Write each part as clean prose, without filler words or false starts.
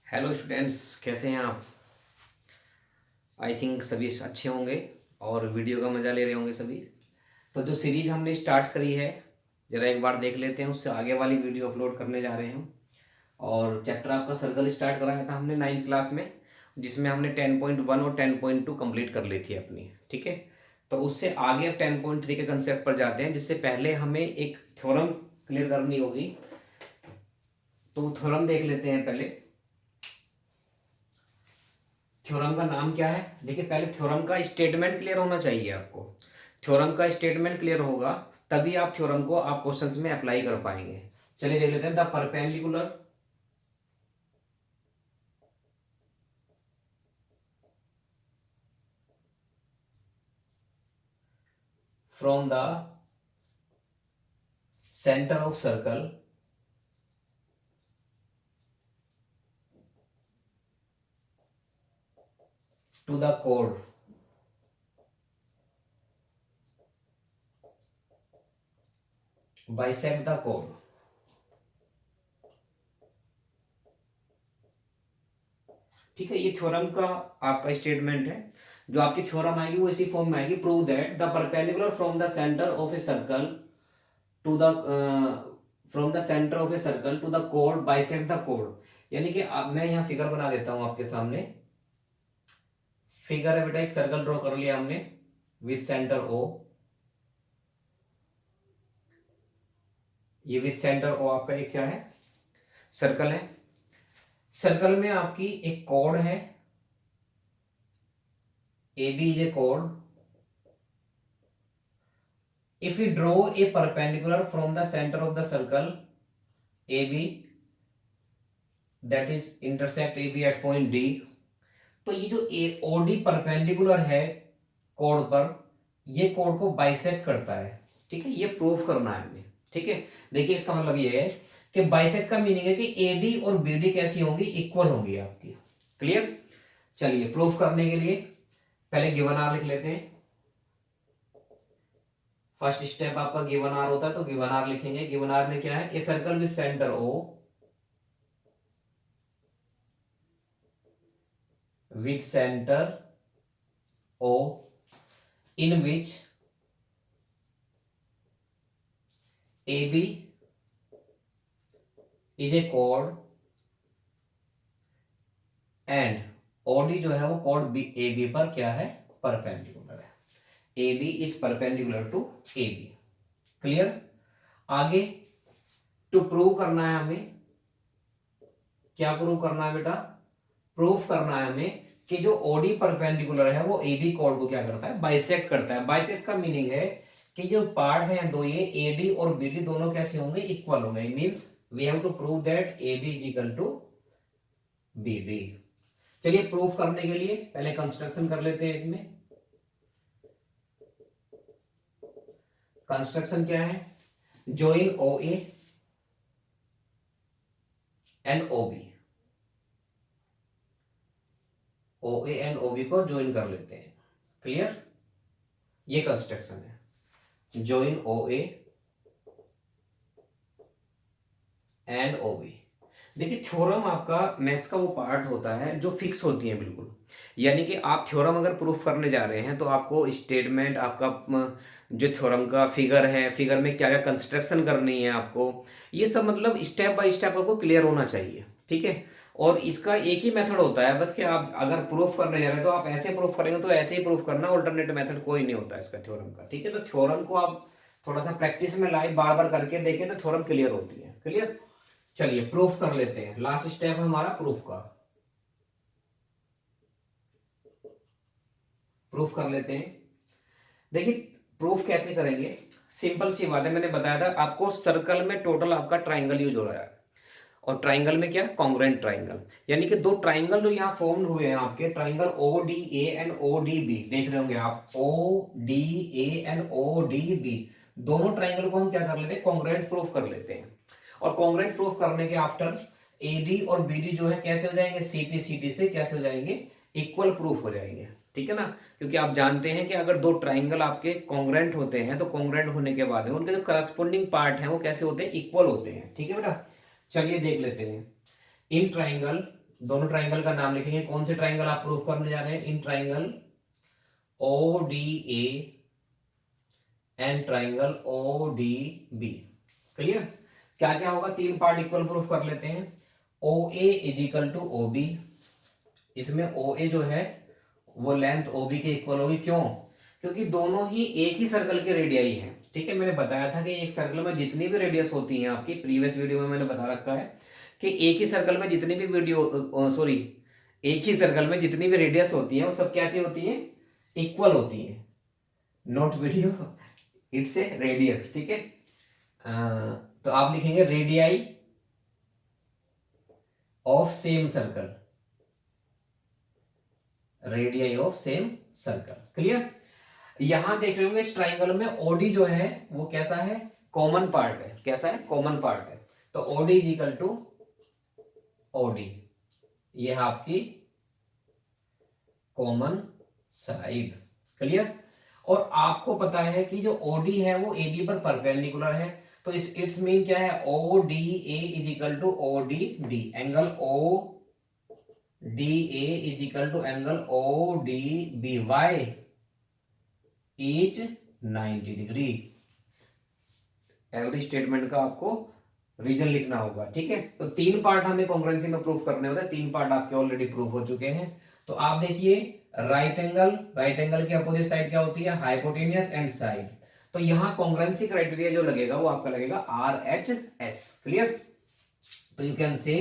Hello students, कैसे हैं आप? आई थिंक सभी अच्छे होंगे और वीडियो का मज़ा ले रहे होंगे सभी। तो जो सीरीज हमने स्टार्ट करी है, ज़रा एक बार देख लेते हैं। उससे आगे वाली वीडियो अपलोड करने जा रहे हैं हम। और चैप्टर आपका सर्कल स्टार्ट कराया था हमने 9th क्लास में, जिसमें हमने 10.1 और 10.2 कंप्लीट कर ली थी अपनी। ठीक है, तो उससे आगे अब 10.3 के कंसेप्ट पर जाते हैं, जिससे पहले हमें एक थ्योरम क्लियर करनी होगी। तो थ्योरम देख लेते हैं पहले। थ्योरम का नाम क्या है? देखिए, पहले थ्योरम का स्टेटमेंट क्लियर होना चाहिए आपको। थ्योरम का स्टेटमेंट क्लियर होगा तभी आप थ्योरम को आप क्वेश्चंस में अप्लाई कर पाएंगे। चलिए देख लेते हैं। The perpendicular from the centre of circle to the code bisect the code. ठीक है, ये थ्योरम का आपका स्टेटमेंट है। जो आपकी थ्योरम आएगी वो इसी फॉर्म में आएगी। Prove that the perpendicular from the centre of a circle to the from the centre of a circle to the code bisect the code. यानी कि अब मैं यहाँ फिगर बना देता हूं आपके सामने। फिगर है बेटा, एक सर्कल ड्रॉ कर लिया हमने विथ सेंटर ओ। ये विथ सेंटर ओ आपका एक क्या है? सर्कल है। सर्कल में आपकी एक कोड है, ए बी इज ए कोड। If you draw a perpendicular from the centre of the circle A B, that is intersect A B at point D. तो ये जो ए ओ डी परपेंडिकुलर है कोड पर, ये कोड को बाइसेक्ट करता है। ठीक है, ये प्रूफ करना है हमें। ठीक है, देखिए इसका मतलब ये है कि बाइसेक्ट का मीनिंग है कि एडी और बीडी कैसी होंगी? इक्वल होंगी आपकी। क्लियर? चलिए, प्रूफ करने के लिए पहले गिवन आर लिख लेते हैं। फर्स्ट स्टेप आपका गिवन आर होता है, तो गिवन आर लिखेंगे। गिवन आर में क्या है? A circle with centre O with center O in which AB is a chord and OD जो है वो chord AB पर क्या है? परपेंडिकुलर है। AB is perpendicular to AB। Clear? आगे टू प्रूव करना है हमें। क्या प्रूव करना है बेटा? प्रूफ करना है हमें कि जो ओडी परपेंडिकुलर है वो एबी कोड को क्या करता है? बाइसेक्ट करता है। बाइसेक्ट का मीनिंग है कि जो पार्ट है दो, ये एडी और बीडी दोनों कैसे होंगे? इक्वल होंगे। Means we have to prove that AD is equal to BD. चलिए, प्रूफ करने के लिए पहले कंस्ट्रक्शन कर लेते हैं। इसमें कंस्ट्रक्शन क्या है? Join O A and O B. O A and O B को ज्वाइन कर लेते हैं। क्लियर? ये कंस्ट्रक्शन है, join O A and O B. देखिए, थ्योरम आपका मैथ्स का वो पार्ट होता है जो फिक्स होती है बिल्कुल। यानी कि आप थ्योरम अगर प्रूफ करने जा रहे हैं तो आपको स्टेटमेंट, आपका जो थ्योरम का फिगर है, फिगर में क्या क्या कंस्ट्रक्शन करनी है आपको, ये सब मतलब स्टेप बाय स्टेप आपको क्लियर होना चाहिए। ठीक है, और इसका एक ही मेथड होता है बस, कि आप अगर प्रूफ करने जा रहे हैं तो आप ऐसे प्रूफ करेंगे तो ऐसे ही प्रूफ करना, अल्टरनेट मेथड कोई नहीं होता इसका थ्योरम का। ठीक है, तो थ्योरम को आप थोड़ा सा प्रैक्टिस में लाइव बार बार करके देखें तो थ्योरम क्लियर होती है। क्लियर? चलिए, प्रूफ कर लेते हैं। लास्ट स्टेप है हमारा प्रूफ का। प्रूफ कर लेते हैं। देखिए, प्रूफ कैसे करेंगे? सिंपल सी बात है, मैंने बताया था आपको। सर्कल में टोटल आपका ट्राइंगल यूज हो रहा है, और ट्राइंगल में क्या? Congruent triangle. यानी कि दो ट्राइंगल जो यहाँ फॉर्म हुए हैं आपके, triangle O D A and O D B, देख रहे होंगे आप, O D A and O D B, दोनों ट्राइंगल को हम क्या कर लेते हैं? कॉन्ग्रुएंट प्रूफ कर लेते हैं। और कॉन्ग्रुएंट प्रूफ करने के आफ्टर एडी और बीडी जो है कैसे हो जाएंगे? सीपी सीटी से कैसे हो जाएंगे? इक्वल प्रूफ हो जाएंगे। ठीक है ना? क्योंकि आप जानते हैं कि अगर दो ट्राइंगल आपके कॉन्ग्रुएंट होते हैं तो कॉन्ग्रुएंट होने के बाद उनके जो करस्पॉन्डिंग पार्ट है वो कैसे होते हैं? इक्वल होते हैं। ठीक है बेटा? चलिए देख लेते हैं। इन ट्राइंगल दोनों ट्राइंगल का नाम लिखेंगे। कौन से ट्राइंगल आप प्रूफ करने जा रहे हैं? In triangle O D A and triangle O D B. Clear? क्या क्या होगा? तीन पार्ट इक्वल प्रूफ कर लेते हैं। O A is equal to O B, इसमें ओ ए जो है वो लेंथ ओ बी के इक्वल होगी। क्यों? क्योंकि दोनों ही एक ही सर्कल के रेडियाई हैं। ठीक है, मैंने बताया था कि एक सर्कल में जितनी भी रेडियस होती हैं, आपकी प्रीवियस वीडियो में मैंने बता रखा है कि एक ही सर्कल में जितनी भी एक ही सर्कल में जितनी भी रेडियस होती है वो सब कैसी होती है? इक्वल होती है। Note video, it's a radius. ठीक है, तो आप लिखेंगे radii of same circle, radii of same circle. Clear? यहां देख रहे होंगे इस ट्राइंगल में ओडी जो है वो कैसा है? कॉमन पार्ट है। कैसा है? कॉमन पार्ट है। तो OD is equal to OD, ये है आपकी कॉमन साइड। क्लियर? और आपको पता है कि जो ओडी है वो ए बी पर परपेंडिकुलर है, तो इट्स मीन क्या है? O D A is equal to O D D. Angle O D A is equal to angle O D B. Why? Is 90 degree. Every statement का आपको reason लिखना होगा। ठीक है, तो तीन पार्ट हमें कॉन्ग्रुएंसी में प्रूफ करने होते हैं। तीन पार्ट आपके ऑलरेडी प्रूफ हो चुके हैं। तो आप देखिए, राइट एंगल की अपोजिट साइड क्या होती है? Hypotenuse and side. तो यहां कॉन्ग्रुएंसी क्राइटेरिया जो लगेगा वो आपका लगेगा आर एच एस। क्लियर? तो you can say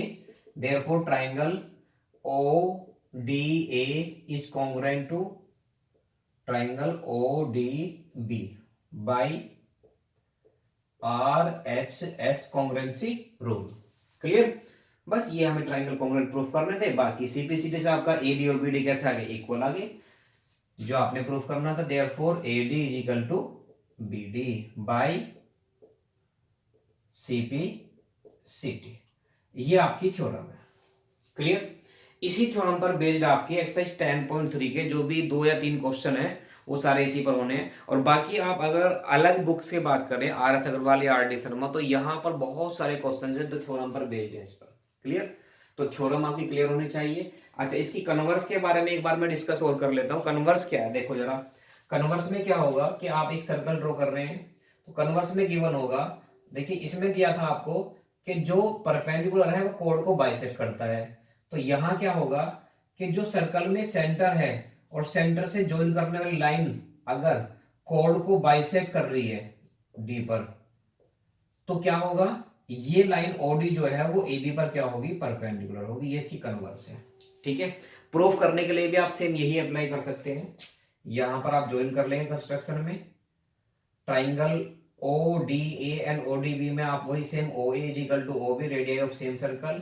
therefore triangle O D A is congruent to triangle O D B by R H S congruency rule. Clear? बस ये हमें ट्राइंगल कॉन्ग्रुएंट प्रूफ करने थे। बाकी सीपीसीटी से आपका ए डी और बी डी कैसे आगे? इक्वल आगे, जो आपने प्रूफ करना था। Therefore A D is equal to B D by CPCT. ये आपकी थ्योरम है। क्लियर? इसी थ्योरम पर बेस्ड आपकी एक्सरसाइज 10.3 के जो भी 2 या 3 क्वेश्चन है वो सारे इसी पर होने हैं। और बाकी आप अगर अलग बुक से बात करें, आर एस अग्रवाल या आर डी शर्मा, तो यहां पर बहुत सारे क्वेश्चन हैं तो थ्योरम पर बेस्ड है इस पर। क्लियर? तो थ्योरम आपकी क्लियर होनी चाहिए। अच्छा, इसकी कन्वर्स के बारे में एक बार मैं डिस्कस और कर लेता हूं। कन्वर्स क्या है देखो जरा। कन्वर्स में क्या होगा कि आप एक सर्कल ड्रॉ कर रहे हैं, तो कन्वर्स में गिवन होगा, देखिए इसमें दिया था आपको कि जो परपेंडिकुलर है वो कोड को बाइसेक्ट करता है। तो यहां क्या होगा कि जो सर्कल में सेंटर है और सेंटर से ज्वाइन करने वाली लाइन अगर कोड को बाइसेक्ट कर रही है डी पर, तो क्या होगा? ये लाइन ओडी जो है वो ए बी पर क्या होगी? परपेंडिकुलर होगी। ये इसकी कन्वर्स है। ठीक है, प्रूफ करने के लिए भी आप सेम यही अप्लाई कर सकते हैं। यहां पर आप ज्वाइन कर लेंगे कंस्ट्रक्शन में triangle O D A and O D B में आप वही same O A is equal to O B, radius of same circle.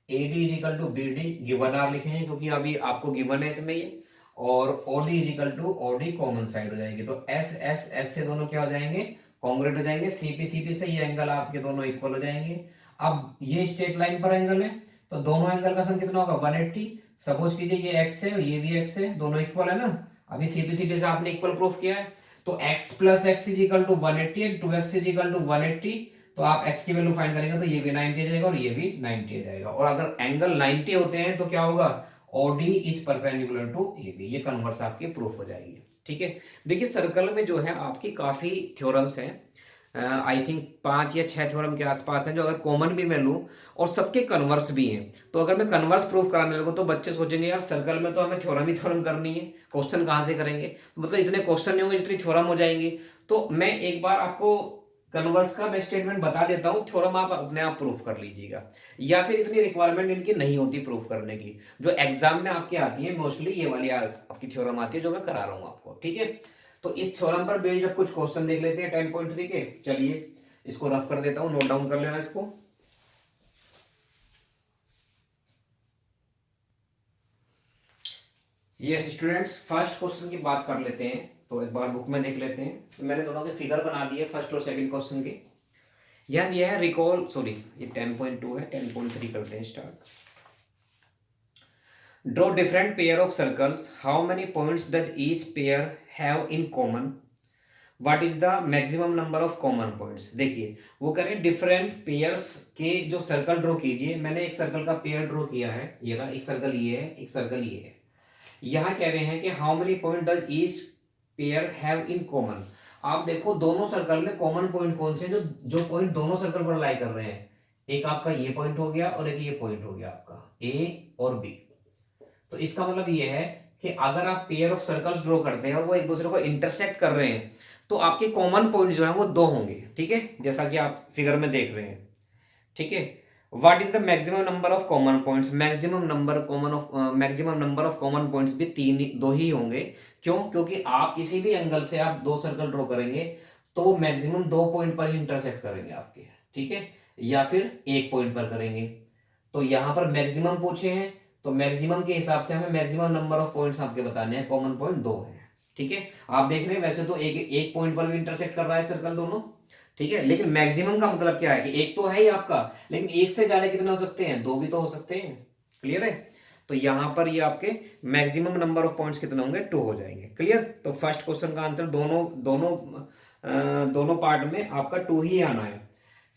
A D is equal to B D, given are लिखेंगे क्योंकि अभी आपको गिवन है इसमें ये। और O D is equal to O D common side हो जाएगी, तो एस एस एस से दोनों क्या हो जाएंगे? कॉन्ग्रुएंट हो जाएंगे। सीपी सीपी से ये एंगल आपके दोनों इक्वल हो जाएंगे। अब ये स्ट्रेट लाइन पर एंगल है, तो दोनों एंगल का सम कितना होगा? 180। सपोज कीजिए ये एक्स है और ये भी एक्स है, दोनों इक्वल है ना। अभी सीपीसीटी से आपने इक्वल प्रूफ किया है, तो x plus X is equal to 180 and 2x is equal to 180। तो आप x की वैल्यू फाइंड करेंगे तो ये भी 90 आ जाएगा और ये भी 90 आ जाएगा। और अगर एंगल 90 होते हैं तो क्या होगा? OD is perpendicular to AB। ये कन्वर्स आपकी प्रूफ हो जाएगी। ठीक है, देखिए सर्कल में जो है आपकी काफी थ्योरम्स हैं। आई थिंक 5 या 6 थ्योरम के आसपास हैं जो अगर कॉमन भी मैं लूं और सबके कन्वर्स भी हैं। तो अगर मैं कन्वर्स प्रूफ कराने लगूं तो बच्चे सोचेंगे यार सर्कल में तो हमें थ्योरम ही थ्योरम करनी है, क्वेश्चन कहां से करेंगे? मतलब इतने क्वेश्चन नहीं होंगे जितनी थ्योरम हो जाएंगी। तो मैं एक बार आपको कन्वर्स का मैं स्टेटमेंट बता देता हूं, थ्योरम आप अपने आप प्रूफ कर लीजिएगा, या फिर इतनी रिक्वायरमेंट इनकी नहीं होती प्रूफ करने की। जो एग्जाम में आपके आती है मोस्टली ये वाली आपकी थ्योरम आती है जो मैं करा रहा हूं आपको। ठीक है, तो इस थ्योरम पर बेस्ड अब कुछ क्वेश्चन देख लेते हैं 10.3 के। चलिए इसको रफ कर देता हूं, नोट डाउन कर लेना इसको। यस स्टूडेंट्स, फर्स्ट क्वेश्चन की बात कर लेते हैं। तो एक बार बुक में देख लेते हैं। तो मैंने दोनों के फिगर बना दिए फर्स्ट और सेकंड क्वेश्चन के। यह दिया है रिकॉल, सॉरी ये 10.2 है, 10.3 करते हैं start. Draw different pair of circles. How many points does each pair have in common? What is the maximum number of common points. देखिए वो कह रहे हैं डिफरेंट पेयर्स के जो सर्कल ड्रॉ कीजिए। मैंने एक सर्कल का पेयर ड्रॉ किया है, ये ना, एक सर्कल ये है, एक सर्कल ये है। यहाँ कह रहे हैं कि how many point does each pair have in common. आप देखो दोनों सर्कल में कॉमन पॉइंट कौन से हैं, जो जो पॉइंट दोनों सर्कल पर लाई कर रहे हैं। एक आपका ये पॉइंट हो गया और एक ये पॉइंट हो गया आपका ए और बी। तो इसका मतलब ये है कि अगर आप पेयर ऑफ सर्कल्स ड्रॉ करते हैं और वो एक दूसरे को इंटरसेक्ट कर रहे हैं तो आपके कॉमन पॉइंट जो है वो दो होंगे, ठीक है, जैसा कि आप फिगर में देख रहे हैं, ठीक है। What is the maximum number of common points. Maximum number of common points भी दो ही होंगे। क्यों? क्योंकि आप किसी भी एंगल से आप दो सर्कल ड्रॉ करेंगे तो वो मैक्सिमम दो पॉइंट पर ही इंटरसेक्ट करेंगे आपके, ठीक है, या फिर एक पॉइंट पर करेंगे। तो यहां पर मैक्सिमम पूछे हैं तो मैक्सिमम के हिसाब से हमें मैक्सिमम नंबर ऑफ पॉइंट्स आपके बताने हैं। कॉमन पॉइंट दो हैं, ठीक है। आप देख रहे हैं वैसे तो एक एक पॉइंट पर भी इंटरसेक्ट कर रहा है सर्कल दोनों, ठीक है, लेकिन मैक्सिमम का मतलब क्या है कि एक तो है ही आपका, लेकिन एक से ज्यादा कितने हो सकते हैं, दो भी तो हो सकते हैं। क्लियर है? तो यहां पर ये आपके मैक्सिमम नंबर ऑफ पॉइंट्स कितने होंगे, टू हो जाएंगे। क्लियर? तो फर्स्ट क्वेश्चन का आंसर दोनों दोनों दोनों पार्ट में आपका टू ही आना है।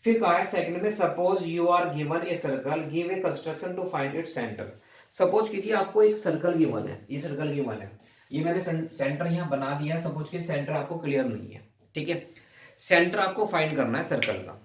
फिर कहा है सेकंड में, suppose you are given a circle, give a construction to find its centre. Suppose कीजिए आपको एक सर्कल गिवन है, ये सर्कल गिवन है, ये मैंने सेंटर यहाँ बना दिया। सपोज कि सेंटर आपको क्लियर नहीं है, ठीक है, सेंटर आपको फाइंड करना है सर्कल का।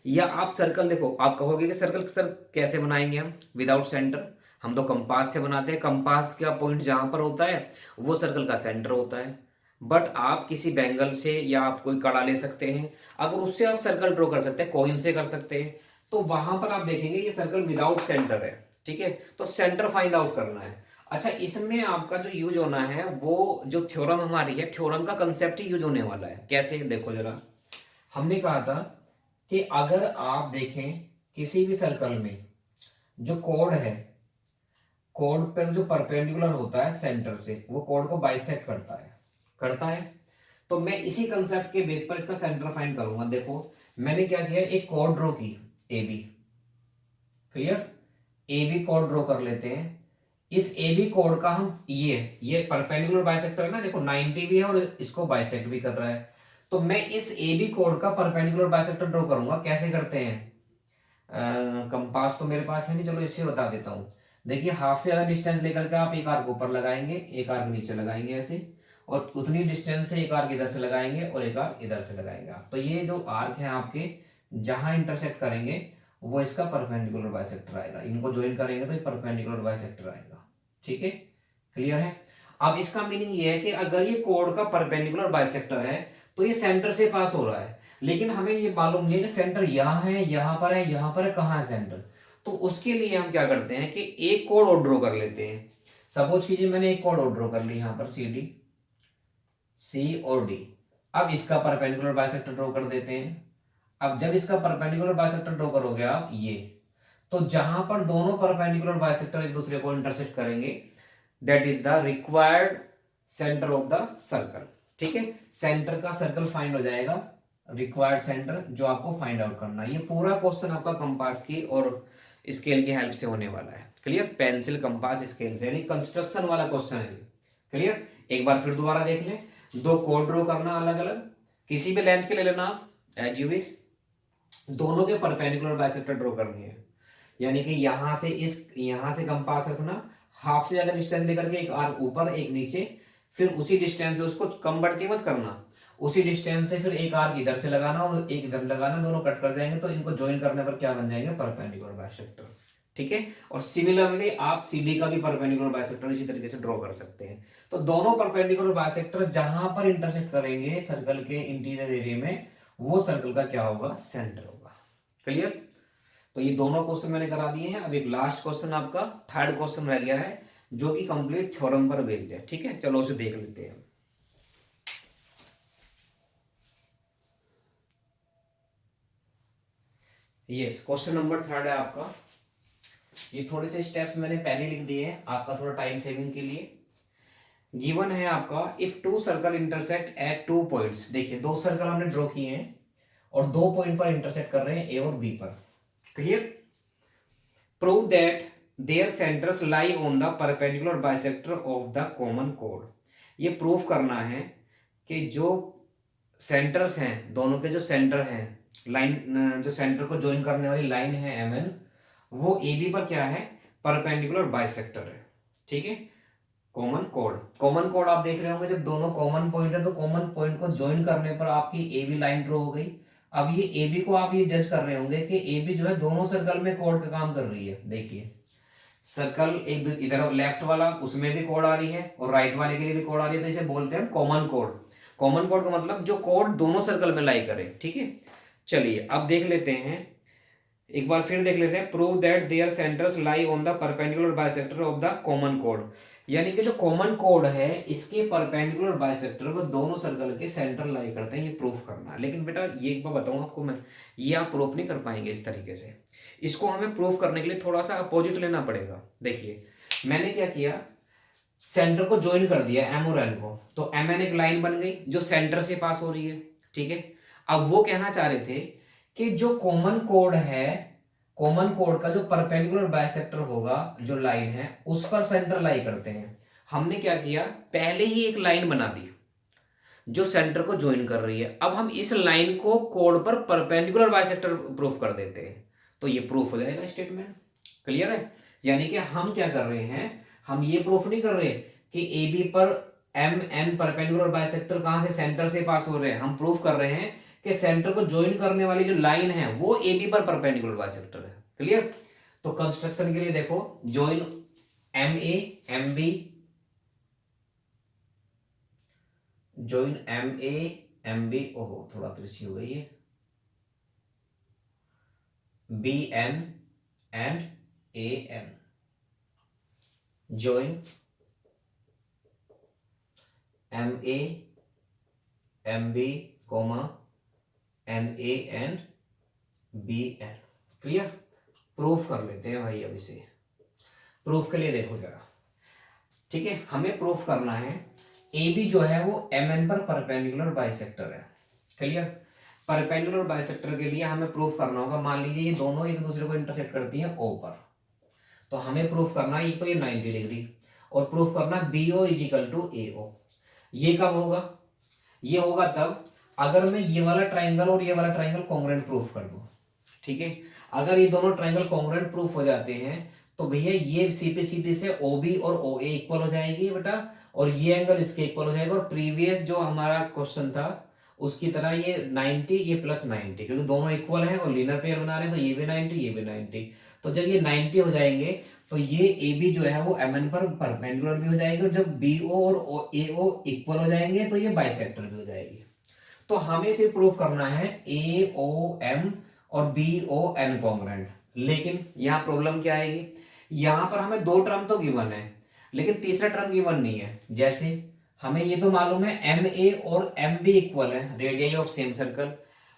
या आप सर्कल देखो, आप कहोगे कि सर्कल सर कैसे बनाएंगे हम विदाउट सेंटर। हम तो कंपास से बनाते हैं, कंपास का पॉइंट जहां पर होता है वो सर्कल का सेंटर होता है। बट आप किसी बैंगल से या आप कोई कड़ा ले सकते हैं, अगर उससे आप सर्कल ड्रॉ कर सकते हैं, कॉइन से कर सकते हैं, तो वहां पर आप देखेंगे ये सर्कल विदाउट सेंटर है, ठीक है। तो सेंटर फाइंड आउट करना है। अच्छा, इसमें आपका जो यूज होना है वो जो थ्योरम हमारी है, थ्योरम का कंसेप्ट ही यूज होने वाला है। कैसे, देखो जरा, हमने कहा था कि अगर आप देखें किसी भी सर्कल में जो कोड है, कोड पर जो परपेंडिकुलर होता है सेंटर से, वो कोड को बाइसेक्ट करता है। तो मैं इसी कंसेप्ट के बेस पर इसका सेंटर फाइंड करूंगा। देखो मैंने क्या किया, एक कोड ड्रॉ की A B. Clear? A B कोड ड्रॉ कर लेते हैं। इस ए बी कोड का हम ये परपेंडिकुलर बाइसेक्टर है ना, देखो 90 भी है और इसको बाइसेक्ट भी कर रहा है। तो मैं इस ए बी कोड का परपेंडिकुलर बाइसेक्टर ड्रॉ करूंगा। कैसे करते हैं, कंपास तो मेरे पास है नहीं, चलो इससे बता देता हूं। देखिए हाफ से ज्यादा डिस्टेंस लेकर के आप एक आर्क ऊपर लगाएंगे, एक आर्क नीचे लगाएंगे ऐसे, और उतनी डिस्टेंस से एक आर्क इधर से लगाएंगे और एक आर्क इधर से लगाएंगे आप। तो ये जो आर्क है आपके जहां इंटरसेक्ट करेंगे वो इसका परपेंडिकुलर बाइसेक्टर आएगा। इनको ज्वाइन करेंगे तो ये परपेंडिकुलर बाइसेक्टर आएगा, ठीक है। क्लियर है? अब इसका मीनिंग ये है कि अगर ये कोड का परपेंडिकुलर बाइसेक्टर है तो ये सेंटर से पास हो रहा है, लेकिन हमें ये मालूम नहीं है कि सेंटर यहाँ है, यहाँ पर है, यहाँ पर है, कहाँ है सेंटर। तो उसके लिए हम क्या करते हैं कि एक कोड और ड्रॉ कर लेते हैं। सपोज कीजिए मैंने एक कोड और ड्रॉ कर ली यहाँ पर, सी डी, सी और डी। अब इसका परपेंडिकुलर बाइसेक्टर ड्रॉ कर देते हैं। अब जब इसका परपेंडिकुलर बाइसेक्टर ड्रॉ करोगे आप ये, तो जहां पर दोनों परपेंडिकुलर बाइसेक्टर एक दूसरे को इंटरसेक्ट करेंगे, that is the required centre of the circle, ठीक है। सेंटर का सर्कल फाइंड हो जाएगा, रिक्वायर्ड सेंटर जो आपको फाइंड आउट करना है। ये पूरा क्वेश्चन आपका कंपास की और स्केल की हेल्प से होने वाला है। क्लियर? पेंसिल, कंपास, स्केल से, यानी कंस्ट्रक्शन वाला क्वेश्चन है। क्लियर? एक बार फिर दोबारा देख लें। दो कोड ड्रॉ करना अलग अलग, किसी भी लेंथ के ले लेना आप, एज यू विश। दोनों के परपेंडिकुलर बाइसेक्टर ड्रॉ करनी है, यानी कि यहां से कंपास रखना, हाफ से ज्यादा डिस्टेंस लेकर के एक आर्क ऊपर एक नीचे, फिर उसी डिस्टेंस से उसको कम बढ़ती मत करना, उसी डिस्टेंस से फिर एक आर्क इधर से लगाना और एक इधर लगाना, दोनों कट कर जाएंगे तो इनको ज्वाइन करने पर क्या बन जाएंगे, परपेंडिकुलर बाइसेक्टर, ठीक है। और सिमिलरली आप सीडी का भी परपेंडिकुलर बाइसेक्टर इसी तरीके से ड्रॉ कर सकते हैं। तो दोनों परपेंडिकुलर बाइसेक्टर जहां पर इंटरसेक्ट करेंगे सर्कल के इंटीरियर एरिया में, वो सर्कल का क्या होगा, सेंटर होगा। क्लियर? तो ये दोनों क्वेश्चन मैंने करा दिए हैं। अब एक लास्ट क्वेश्चन आपका थर्ड क्वेश्चन रह गया है जो कि कंप्लीट थ्योरम पर बेस्ड है, ठीक है। चलो उसे देख लेते हैं। यस, क्वेश्चन नंबर थर्ड है आपका। ये थोड़े से स्टेप्स मैंने पहले लिख दिए हैं आपका थोड़ा टाइम सेविंग के लिए। गिवन है आपका, if two circle intersect at two points. देखिए दो सर्कल हमने ड्रॉ किए हैं और दो पॉइंट पर इंटरसेक्ट कर रहे हैं, ए और बी पर। Clear? Prove that there centres lie on the perpendicular bisector of the common code. ये प्रूफ करना है कि जो सेंटर्स हैं, दोनों के जो सेंटर हैं, लाइन जो सेंटर को ज्वाइन करने वाली लाइन है एम एन, वो ए बी पर क्या है, परपेंडिकुलर बाइसेक्टर है। ठीक है, कॉमन कोड, कॉमन कोड आप देख रहे होंगे जब दोनों कॉमन पॉइंट है तो कॉमन पॉइंट को ज्वाइन करने पर आपकी ए बी लाइन ड्रॉ हो गई। अब ये ए बी को आप ये जज कर रहे होंगे कि ए बी जो है दोनों सर्कल में कोड का काम कर रही है। देखिए सर्कल एक इधर लेफ्ट वाला उसमें भी कोड आ रही है और राइट वाले के लिए भी कोड आ रही है, तो इसे बोलते हैं कॉमन कोड। कॉमन कोड का मतलब जो कोड दोनों सर्कल में लाई करे। ठीक है, चलिए अब देख लेते हैं, एक बार फिर देख लेते हैं, prove that there centres lie on the perpendicular bisector of the common code. यानी कि जो कॉमन कोड है इसके परपेंडिकुलर बाइसेक्टर वो दोनों सर्कल के सेंटर लाई करते हैं, ये प्रूफ करना है। लेकिन बेटा ये एक बार बताऊं आपको मैं, ये आप प्रूफ नहीं कर पाएंगे इस तरीके से। इसको हमें प्रूफ करने के लिए थोड़ा सा अपोजिट लेना पड़ेगा। देखिए मैंने क्या किया, सेंटर को ज्वाइन कर दिया एम और एन को, तो एम एन एक लाइन बन गई जो सेंटर से पास हो रही है। ठीक है, अब वो कहना चाह रहे थे कि जो कॉमन कोड है, कॉमन कोड का जो परपेंडिकुलर बाइसेक्टर होगा जो लाइन है उस पर सेंटर लाई करते हैं। हमने क्या किया, पहले ही एक लाइन बना दी जो सेंटर को ज्वाइन कर रही है। अब हम इस लाइन को कोड पर परपेंडिकुलर बाइसेक्टर प्रूफ कर देते हैं, तो ये प्रूफ हो जाएगा स्टेटमेंट। क्लियर है, यानी कि हम क्या कर रहे हैं, हम ये प्रूफ नहीं कर रहे कि ए बी पर एम एन परपेंडिकुलर बाइसेक्टर कहां से, सेंटर से पास हो रहे हैं। हम प्रूफ कर रहे हैं कि सेंटर को ज्वाइन करने वाली जो लाइन है वो ए बी पर परपेंडिकुलर बाइसेक्टर है। क्लियर, तो कंस्ट्रक्शन के लिए देखो, join M A M B, join M A M B, ओहो थोड़ा त्रिची हो गई है, B N and A N, join M A M B comma N A and B N. Clear, proof कर लेते हैं भाई। अब इसे प्रूफ के लिए देखो जरा। ठीक है, हमें प्रूफ करना है ए बी जो है वो एम एन पर परपेंडिकुलर बाइसेक्टर है। क्लियर, परपेंडिकुलर बाइसेक्टर के लिए हमें प्रूफ करना होगा, मान लीजिए ये दोनों एक दूसरे को इंटरसेक्ट करती हैं ओ पर, तो हमें प्रूफ करना है, तो ये 90 डिग्री, और प्रूफ करना B O is equal to A O. ये कब होगा, ये होगा तब अगर मैं ये वाला ट्राइंगल और ये वाला ट्राइंगल कॉन्ग्रुएंट प्रूफ कर दूं। ठीक है, अगर ये दोनों ट्राइंगल कॉन्ग्रुएंट प्रूफ हो जाते हैं तो भैया ये सीपी से ओ बी और ओ ए इक्वल हो जाएगी बेटा, और ये एंगल इसके इक्वल हो जाएगा। और प्रीवियस जो हमारा क्वेश्चन था उसकी तरह ये 90 ये प्लस 90, क्योंकि दोनों इक्वल हैं और लीनियर पेयर बना रहे हैं, तो ये भी 90 ये भी 90। तो जब ये 90 हो जाएंगे तो ये ए बी जो है वो एम एन पर परपेंडिकुलर भी हो जाएगी, और जब बी ओ और ए ओ इक्वल हो जाएंगे तो ये बाइसेक्टर भी हो जाएगी। तो हमें सिर्फ प्रूफ करना है ए ओ एम और बी ओ एन कॉन्ग्रुएंट। लेकिन यहाँ प्रॉब्लम क्या आएगी, यहाँ पर हमें दो टर्म तो गिवन है लेकिन तीसरा टर्म गिवन नहीं है। जैसे हमें ये तो मालूम है एम ए और एम बी इक्वल है, radius of same circle,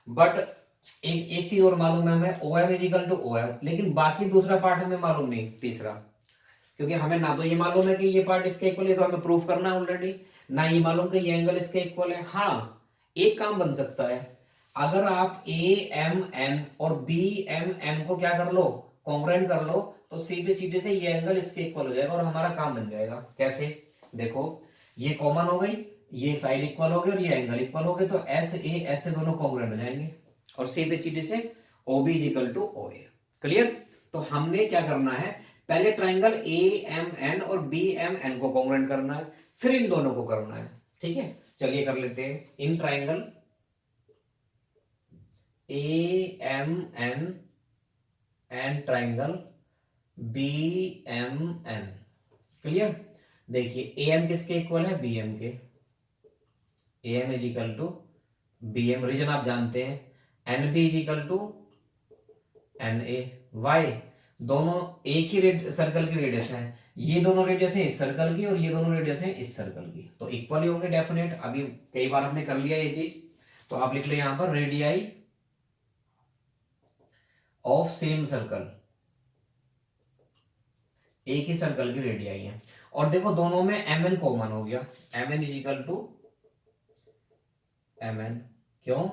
but एक चीज और मालूम है हमें, O M is equal to O M, लेकिन बाकी दूसरा पार्ट हमें मालूम नहीं तीसरा, क्योंकि हमें ना तो ये मालूम है कि ये पार्ट इसके इक्वल है, तो हमें प्रूफ करना है ऑलरेडी, ना ये मालूम कि ये एंगल इसके इक्वल है। हाँ, एक काम बन सकता है, अगर आप ए एम एन और बी एम एन को क्या कर लो, कॉन्ग्रुएंट कर लो, तो सीधे सीधे से ये एंगल इसके इक्वल हो जाएगा और हमारा काम बन जाएगा। कैसे, देखो ये कॉमन हो गई, ये साइड इक्वल हो गई और ये एंगल इक्वल हो गए, तो एस ए एस से दोनों कॉन्ग्रुएंट हो जाएंगे और सीधे सीधे से O B is equal to O A. Clear, तो हमने क्या करना है, पहले ट्राइंगल ए एम एन और बी एम एन को कॉन्ग्रुएंट करना है, फिर इन दोनों को करना है। ठीक है, चलिए कर लेते हैं। In triangle A M N and triangle B M N. Clear, देखिए ए एम किसके इक्वल है, बी एम के, A M is equal to B M, reason आप जानते हैं, N B is equal to N A. Why, दोनों एक ही circle की रेडियस है, ये दोनों रेडियस है इस सर्कल की और ये दोनों रेडियस है इस सर्कल की, तो इक्वल ही होंगे डेफिनेट। अभी कई बार हमने कर लिया ये चीज, तो आप लिख ले यहां पर रेडियाई ऑफ सेम सर्कल, एक ही सर्कल की रेडियाई है। और देखो दोनों में एम एन कॉमन हो गया, M N is equal to M N, क्यों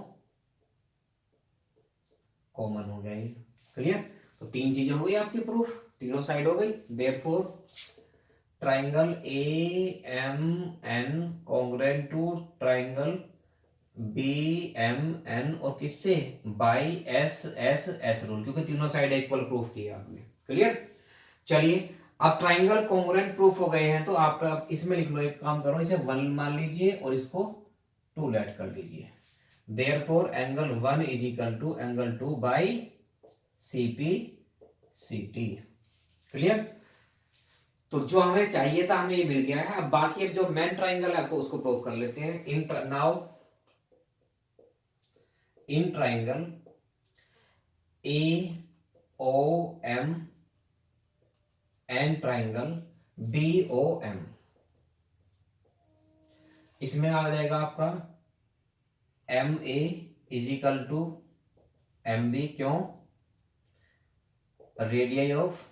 कॉमन हो गया ये। क्लियर, तो तीन चीजें हो गई आपकी प्रूफ, तीनों साइड हो गई। Therefore triangle A M N congruent to triangle B M N और किससे, by S S S rule, क्योंकि तीनों साइड इक्वल प्रूफ किया आपने। क्लियर। चलिए अब ट्राइंगल कॉन्ग्रुएंट प्रूफ हो गए हैं, तो आप इसमें लिख लो, एक काम करो, इसे 1 मान लीजिए और इसको 2 लेट कर लीजिए। Therefore angle 1 is equal to angle 2 by CP CT. Clear. तो जो हमें चाहिए था हमें ये मिल गया है। अब बाकी अब जो मेन ट्राइंगल है आपको उसको प्रूव कर लेते हैं। In triangle A O M and triangle B O M, इसमें आ जाएगा आपका M A is equal to M B, क्यों, रेडियस ऑफ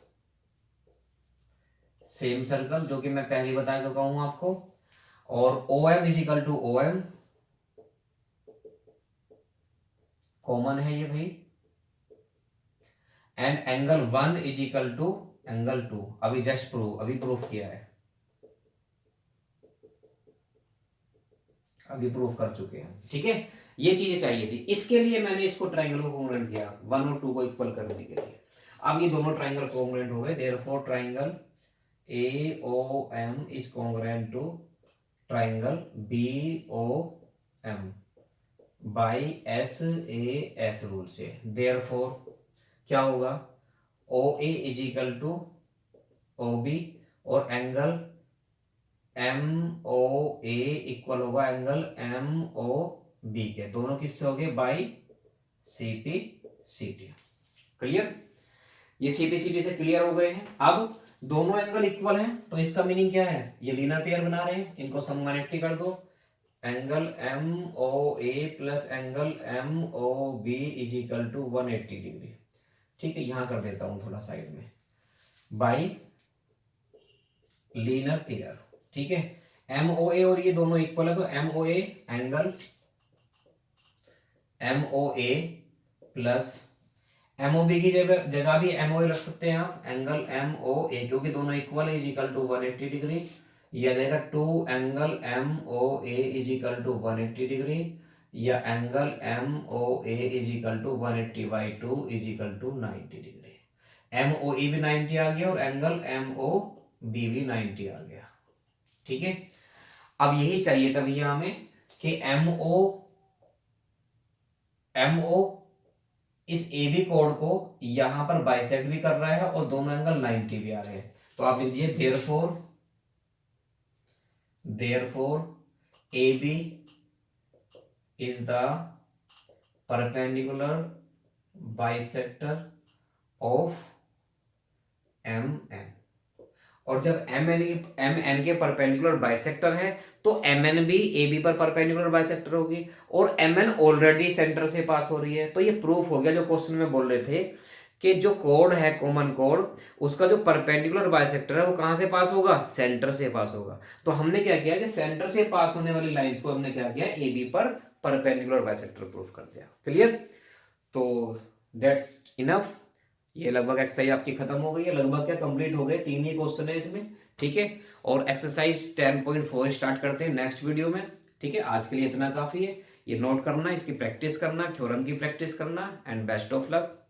सेम सर्कल, जो कि मैं पहले ही बता चुका हूं आपको, और O M is equal to O M, common है ये भाई, and angle 1 is equal to angle 2, अभी जस्ट प्रूफ किया है, अभी प्रूफ कर चुके हैं। ठीक है, ये चीजें चाहिए थी, इसके लिए मैंने इसको ट्राइंगल को कॉन्ग्रुएंट किया 1 और 2 को इक्वल करने के लिए। अब ये दोनों ट्राइंगल कॉन्ग्रुएंट हो गए, therefore triangle A O M is congruent to triangle B O M by S A S rule से। देयरफॉर क्या होगा, O A is equal to O B, और angle M O A equal होगा angle M O B के, दोनों किससे हो गए, by C P C T. Clear. ये सी पी सी टी से क्लियर हो गए हैं। अब दोनों एंगल इक्वल हैं, तो इसका मीनिंग क्या है, ये लीनियर पेयर बना रहे हैं, इनको सममानेटी कर दो, angle M O A plus angle M O B is equal to 180 degree. ठीक है, यहां कर देता हूं थोड़ा साइड में, बाई लीनियर पेयर। ठीक है, एम ओ ए और ये दोनों इक्वल है, तो M O A angle M O A plus M O B की जगह भी एम ओ ए रख सकते हैं आप, एंगल एम ओ ए, क्योंकि दोनों इक्वल है, इज इक्वल टू 180 डिग्री। ये आ जाएगा 2 angle M O A is equal to 180 degree, या angle M O A is equal to 180 by 2 is equal to 90 degree. M O A भी 90 आ गया और एंगल एम ओ बी भी 90 आ गया। ठीक है, अब यही चाहिए था भैया हमें कि एम ओ इस ए बी कोड को यहां पर बाइसेक्ट भी कर रहा है और दोनों एंगल 90 भी आ रहे हैं, तो आप लिख दीजिए therefore A B is the perpendicular bisector of M N. और जब एम एन के परपेंडिकुलर बाइसेक्टर है तो एम एन भी ए बी पर परपेंडिकुलर बाइसेक्टर होगी, और एम एन ऑलरेडी सेंटर से पास हो रही है, तो ये प्रूफ हो गया जो क्वेश्चन में बोल रहे थे कि जो कोड है कॉमन कोड, उसका जो परपेंडिकुलर बाइसेक्टर है वो कहां से पास होगा, सेंटर से पास होगा। तो हमने क्या किया कि सेंटर से पास होने वाली लाइंस को हमने क्या किया, ए बी पर परपेंडिकुलर बाइसेक्टर प्रूफ कर दिया। क्लियर। तो दैट्स इनफ। ये लगभग एक्सरसाइज आपकी खत्म हो गई है, लगभग क्या कंप्लीट हो गए, 3 ही क्वेश्चन है इसमें। ठीक है, और एक्सरसाइज 10.4 स्टार्ट करते हैं नेक्स्ट वीडियो में। ठीक है, आज के लिए इतना काफी है, ये नोट करना, इसकी प्रैक्टिस करना, थ्योरम की प्रैक्टिस करना, एंड बेस्ट ऑफ लक।